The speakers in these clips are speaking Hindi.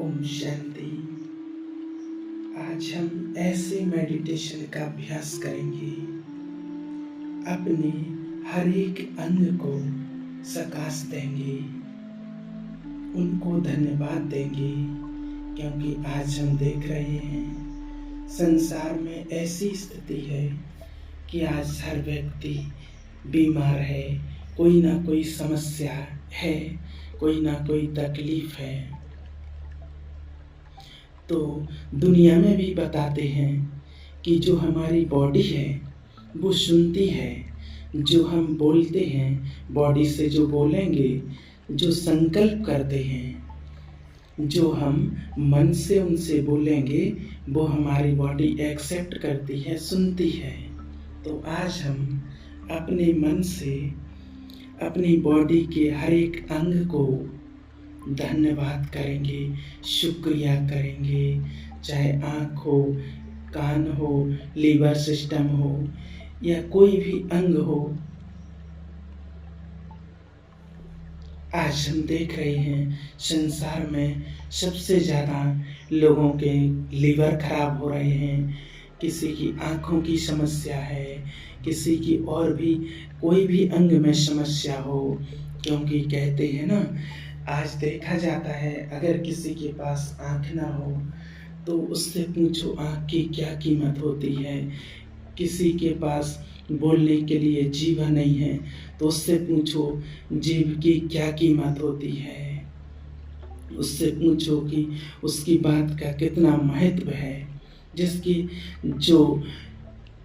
ओम शांति। आज हम ऐसे मेडिटेशन का अभ्यास करेंगे, अपने हर एक अंग को सकाश देंगे, उनको धन्यवाद देंगे, क्योंकि आज हम देख रहे हैं संसार में ऐसी स्थिति है कि आज हर व्यक्ति बीमार है, कोई ना कोई समस्या है, कोई ना कोई तकलीफ है। तो दुनिया में भी बताते हैं कि जो हमारी बॉडी है वो सुनती है, जो हम बोलते हैं बॉडी से, जो बोलेंगे, जो संकल्प करते हैं, जो हम मन से उनसे बोलेंगे, वो हमारी बॉडी एक्सेप्ट करती है, सुनती है। तो आज हम अपने मन से अपनी बॉडी के हर एक अंग को धन्यवाद करेंगे, शुक्रिया करेंगे, चाहे आँख हो, कान हो, लीवर सिस्टम हो या कोई भी अंग हो। आज हम देख रहे हैं संसार में सबसे ज़्यादा लोगों के लीवर खराब हो रहे हैं, किसी की आँखों की समस्या है, किसी की और भी कोई भी अंग में समस्या हो, क्योंकि कहते हैं ना, आज देखा जाता है अगर किसी के पास आँख ना हो तो उससे पूछो आँख की क्या कीमत होती है। किसी के पास बोलने के लिए जीभ नहीं है तो उससे पूछो जीभ की क्या कीमत होती है। उससे पूछो कि उसकी बात का कितना महत्व है। जिसकी जो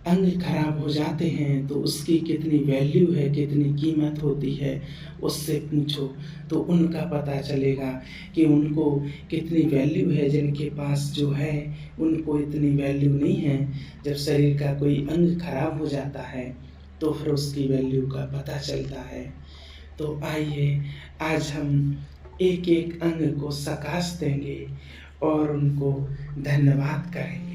अंग खराब हो जाते हैं तो उसकी कितनी वैल्यू है, कितनी कीमत होती है, उससे पूछो तो उनका पता चलेगा कि उनको कितनी वैल्यू है। जिनके पास जो है उनको इतनी वैल्यू नहीं है। जब शरीर का कोई अंग खराब हो जाता है तो फिर उसकी वैल्यू का पता चलता है। तो आइए आज हम एक एक अंग को सकाश देंगे और उनको धन्यवाद करेंगे।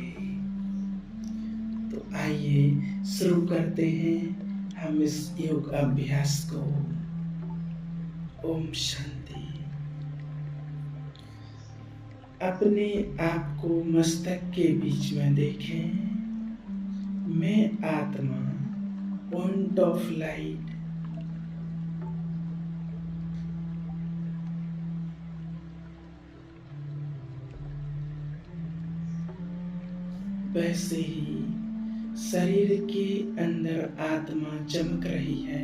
तो आइए शुरू करते हैं हम इस योग अभ्यास को। ओम शांति। अपने आप को मस्तक के बीच में देखें। मैं आत्मा, पॉइंट ऑफ लाइट, वैसे ही शरीर के अंदर आत्मा चमक रही है।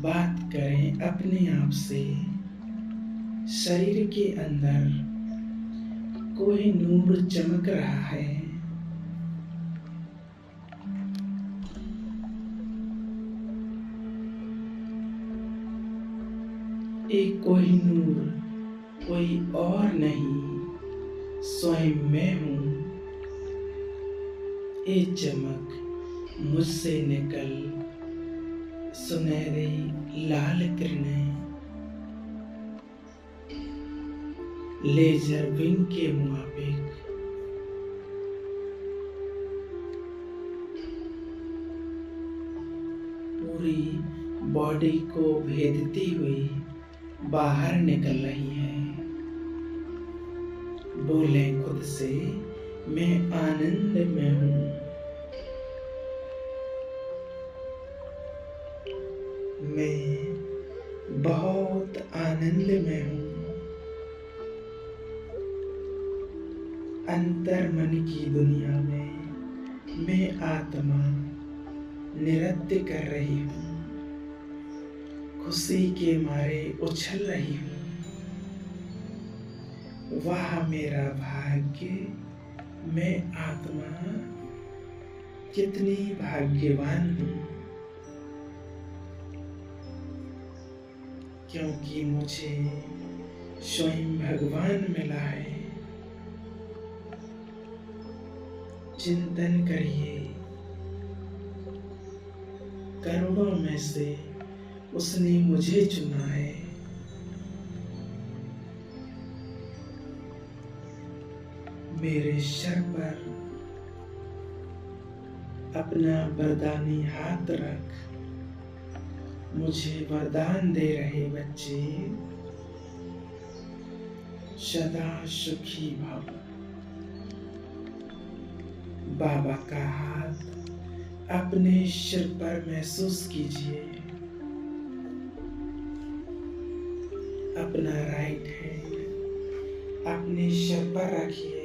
बात करें अपने आप से। शरीर के अंदर कोई नूर चमक रहा है। एक कोई नूर कोई और नहीं, स्वयं मैं हूँ। ये चमक मुझसे निकल सुनहरी लाल किरणें लेजर विंग के मुताबिक पूरी बॉडी को भेदती हुई बाहर निकल रही है। बोले खुद से, मैं आनंद में हूँ। मैं बहुत आनंद में हूँ। अंतर मन की दुनिया में मैं आत्मा नृत्य कर रही हूँ। खुशी के मारे उछल रही हूँ। वाह मेरा भाग्य, मैं आत्मा कितनी भाग्यवान हूँ, क्योंकि मुझे स्वयं भगवान मिला है। चिंतन करिए, करोड़ों में से उसने मुझे चुना है। मेरे सर पर अपना वरदानी हाथ रख मुझे वरदान दे रहे बच्चे, सदा सुखी भव। बाबा का हाथ अपने सिर पर महसूस कीजिए। अपना राइट हैंड अपने सिर पर रखिए।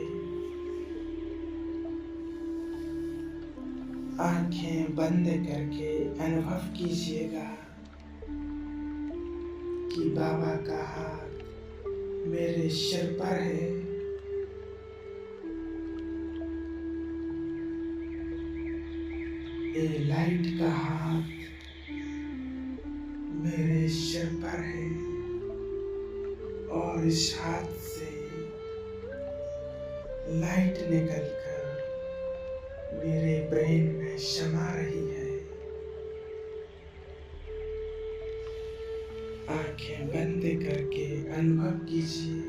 आंखें बंद करके अनुभव कीजिएगा कि बाबा का हाथ मेरे सिर पर है। ये लाइट का हाथ मेरे सिर पर है और इस हाथ से लाइट निकलकर मेरे ब्रेन में समा रही है। आंखें बंद करके अनुभव कीजिए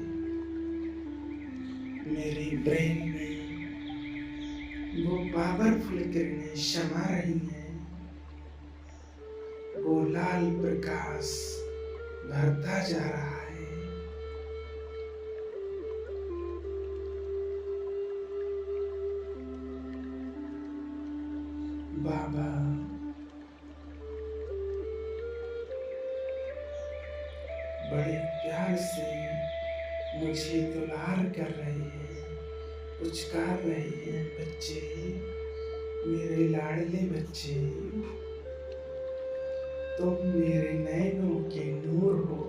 मेरी ब्रेन में वो पावरफुल किरणें समा रही हैं। वो लाल प्रकाश भरता जा रहा है। बाबा बड़े प्यार से मुझे दुलार कर रहे हैं, पुचकार रहे हैं। बच्चे, मेरे लाडले बच्चे, तुम मेरे नैनों के नूर हो।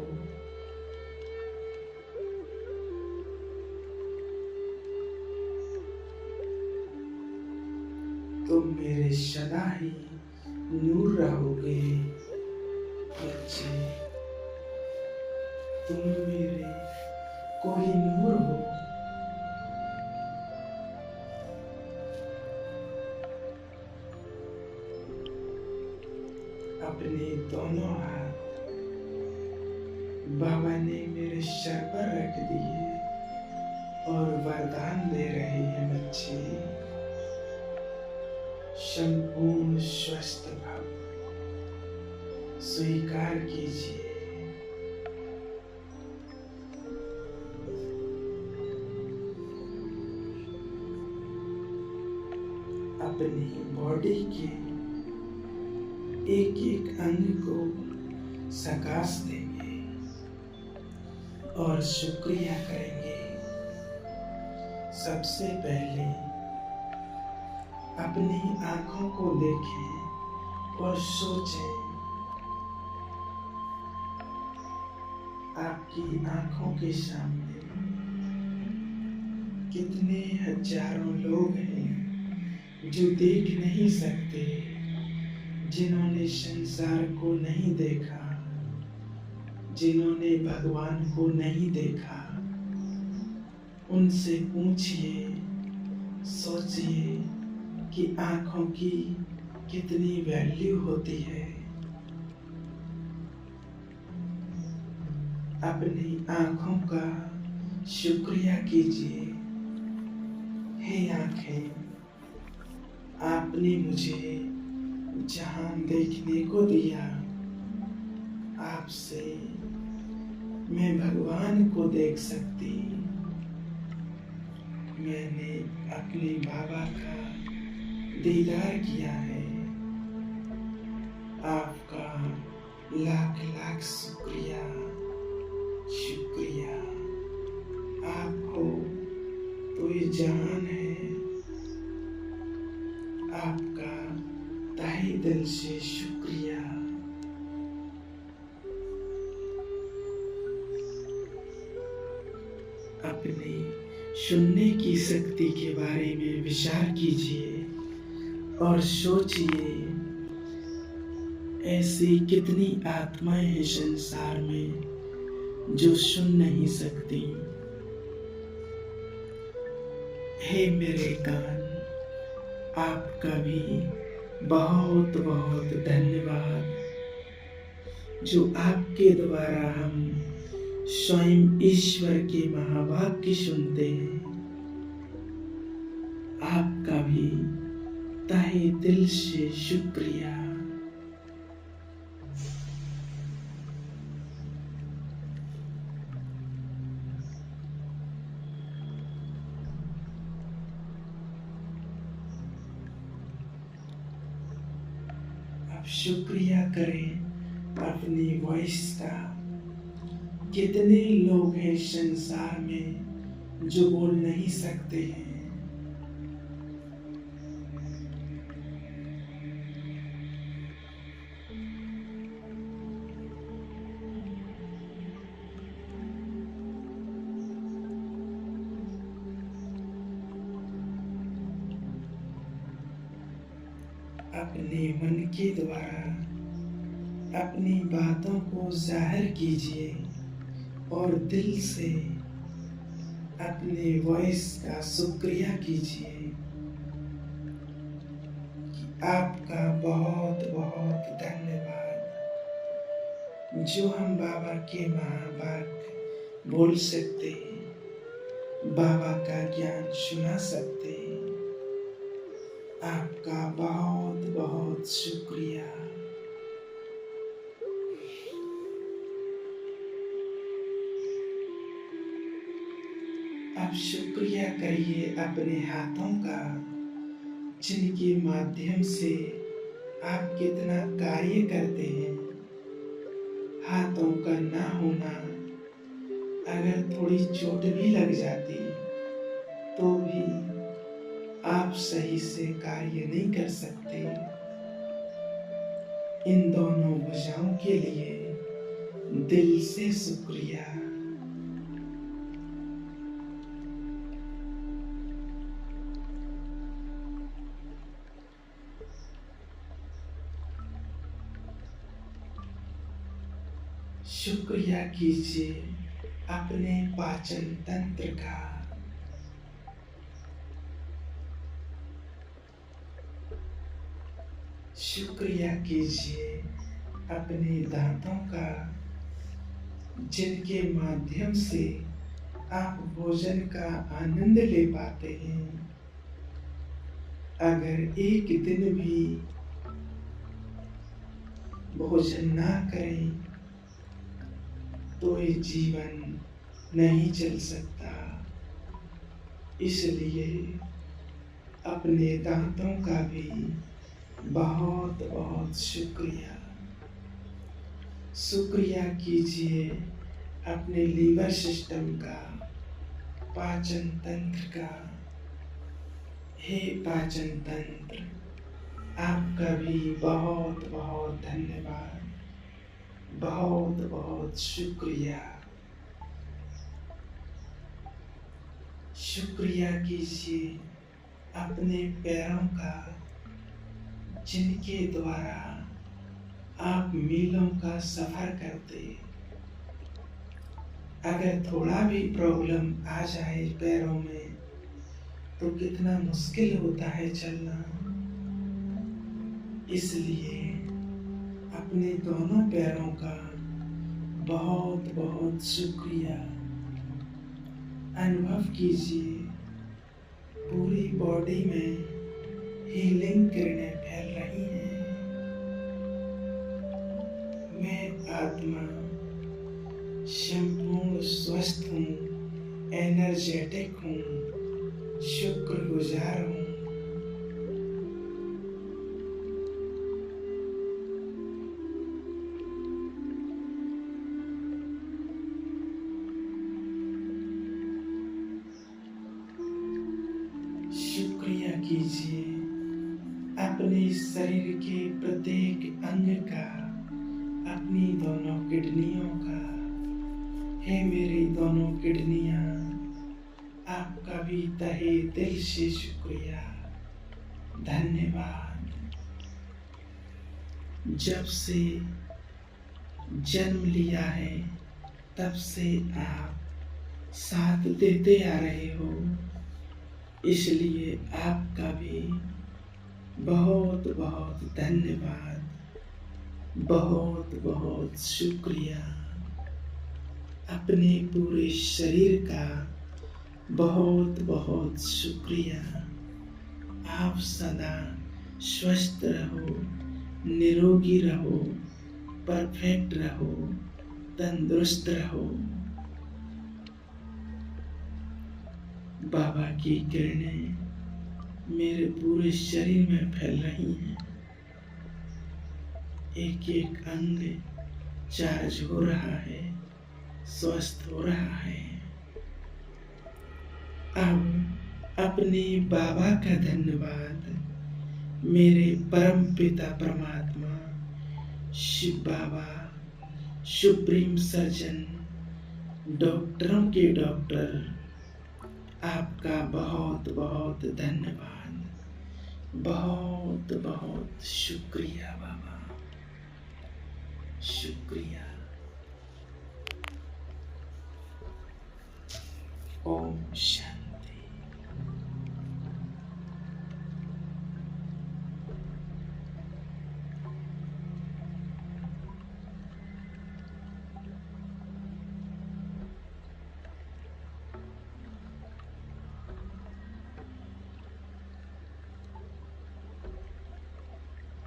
तुम मेरे सदा ही नूर रहोगे। बच्चे, तुम मेरे कोहिनूर हो। अपने दोनों हाथ बाबा ने मेरे सर पर रख दिए और वरदान दे रहे हैं। बच्चे, संपूर्ण स्वस्थ भाव स्वीकार कीजिए। अपनी बॉडी के एक एक अंग को सकाश देंगे और शुक्रिया करेंगे। सबसे पहले अपनी आंखों को देखें और सोचें, आपकी आंखों के सामने कितने हजारों लोग हैं जो देख नहीं सकते, जिन्होंने संसार को नहीं देखा, जिन्होंने भगवान को नहीं देखा। उनसे पूछिए, सोचिए कि आंखों की कितनी वैल्यू होती है। अपनी आंखों का शुक्रिया कीजिए। हे आंखें, आपने मुझे जहां देखने को दिया, आपसे मैं भगवान को देख सकती। मैंने अपने बाबा का दीदार किया है। आपका लाख लाख शुक्रिया, शुक्रिया। आप हो तो ये जहान है। आपका तहे दिल से शुक्रिया। अपनी सुनने की शक्ति के बारे में विचार कीजिए और सोचिए, ऐसी कितनी आत्माएं हैं संसार में जो सुन नहीं सकती। हे मेरे कान, आपका भी बहुत बहुत धन्यवाद, जो आपके द्वारा हम स्वयं ईश्वर के महावाक्य सुनते हैं। आपका भी तहे दिल से शुक्रिया। आप शुक्रिया करें अपनी वॉइस का। कितने लोग हैं संसार में जो बोल नहीं सकते हैं। अपने मन के द्वारा अपनी बातों को जाहिर कीजिए और दिल से अपने वॉइस का शुक्रिया कीजिए कि आपका बहुत बहुत धन्यवाद, जो हम बाबा के महावाक्य बोल सकते हैं, बाबा का ज्ञान सुना सकते हैं। आपका बहुत बहुत शुक्रिया। आप शुक्रिया करिए अपने हाथों का, जिनके माध्यम से आप कितना कार्य करते हैं। हाथों का ना होना, अगर थोड़ी चोट भी लग जाती तो भी आप सही से कार्य नहीं कर सकते। इन दोनों भुजाओं के लिए दिल से शुक्रिया। शुक्रिया कीजिए अपने पाचन तंत्र का। शुक्रिया कीजिए अपने दांतों का, जिनके माध्यम से आप भोजन का आनंद ले पाते हैं। अगर एक दिन भी भोजन ना करें तो ये जीवन नहीं चल सकता। इसलिए अपने दांतों का भी बहुत बहुत शुक्रिया। शुक्रिया कीजिए अपने लीवर सिस्टम का, पाचन तंत्र का। हे पाचन तंत्र, आपका भी बहुत बहुत धन्यवाद, बहुत बहुत शुक्रिया। शुक्रिया कीजिए अपने पैरों का, जिनके द्वारा आप मीलों का सफर करते। अगर थोड़ा भी प्रॉब्लम आ जाए पैरों में तो कितना मुश्किल होता है चलना। इसलिए अपने दोनों पैरों का बहुत बहुत शुक्रिया। अनुभव कीजिए पूरी बॉडी में हीलिंग किरणें फैल रही हैं। मैं आत्मा संपूर्ण स्वस्थ हूँ, एनर्जेटिक हूँ, शुक्रगुजार हूँ। शुक्रिया कीजिए अपने शरीर के प्रत्येक अंग का, अपनी दोनों किडनियों का। हे मेरी दोनों किडनियां, आपका भी तहे दिल से शुक्रिया, धन्यवाद। जब से जन्म लिया है तब से आप साथ देते आ रहे हो, इसलिए आपका भी बहुत बहुत धन्यवाद, बहुत बहुत शुक्रिया। अपने पूरे शरीर का बहुत बहुत शुक्रिया। आप सदा स्वस्थ रहो, निरोगी रहो, परफेक्ट रहो, तंदुरुस्त रहो। बाबा की किरणें मेरे पूरे शरीर में फैल रही हैं। एक एक अंग चार्ज हो रहा है, स्वस्थ हो रहा है। अब अपने बाबा का धन्यवाद मेरे परम पिता परमात्मा शिव बाबा, सुप्रीम सर्जन, डॉक्टरों के डॉक्टर, आपका बहुत बहुत धन्यवाद। बहुत बहुत शुक्रिया बाबा, शुक्रिया। ओम शांति।